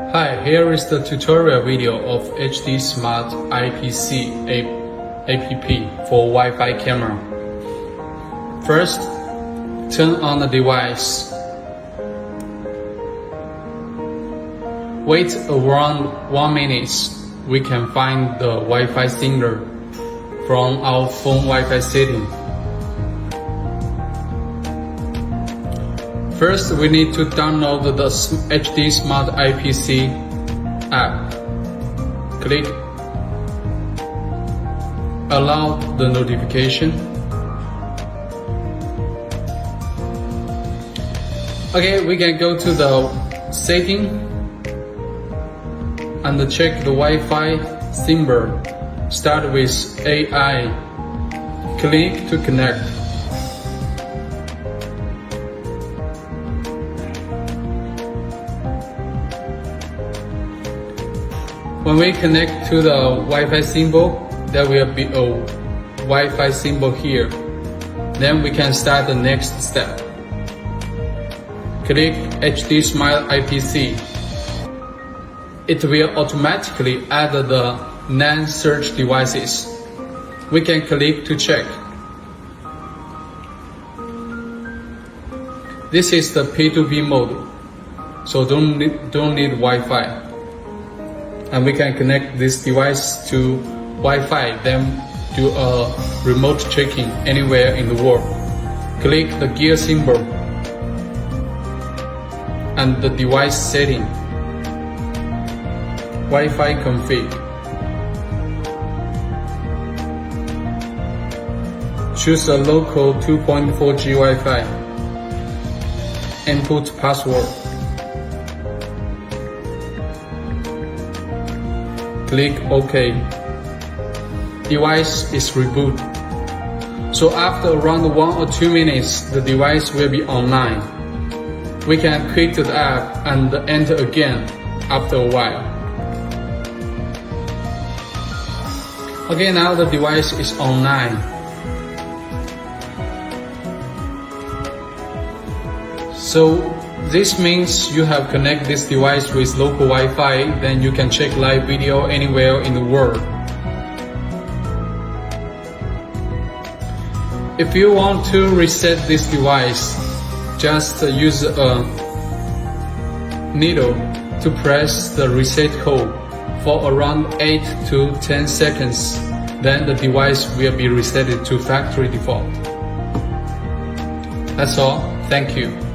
Hi, here is the tutorial video of HD Smart IPC app for Wi-Fi camera. First, turn on the device. Wait around 1 minute. We can find the Wi-Fi signal from our phone Wi-Fi setting. First, we need to download the HD Smart IPC app. Click Allow the notification. Okay, we can go to the setting and check the Wi-Fi symbol. Start with AI. Click to connect. When we connect to the Wi-Fi symbol, there will be a Wi-Fi symbol here. Then we can start the next step. Click HD Smart IPC. It will automatically add the non-search devices. We can click to check. This is the P2P mode, so don't need Wi-Fi. And we can connect this device to Wi-Fi, then do a remote checking anywhere in the world. Click the gear symbol and the device setting. Wi-Fi config. Choose a local 2.4G Wi-Fi. Input password. Click OK. Device is rebooted. So after around 1 or 2 minutes, the device will be online. We can quit the app and enter again after a while. Okay, now the device is online. So this means you have connected this device with local Wi-Fi, then you can check live video anywhere in the world. If you want to reset this device, just use a needle to press the reset code for around 8 to 10 seconds. Then the device will be reset to factory default. That's all. Thank you.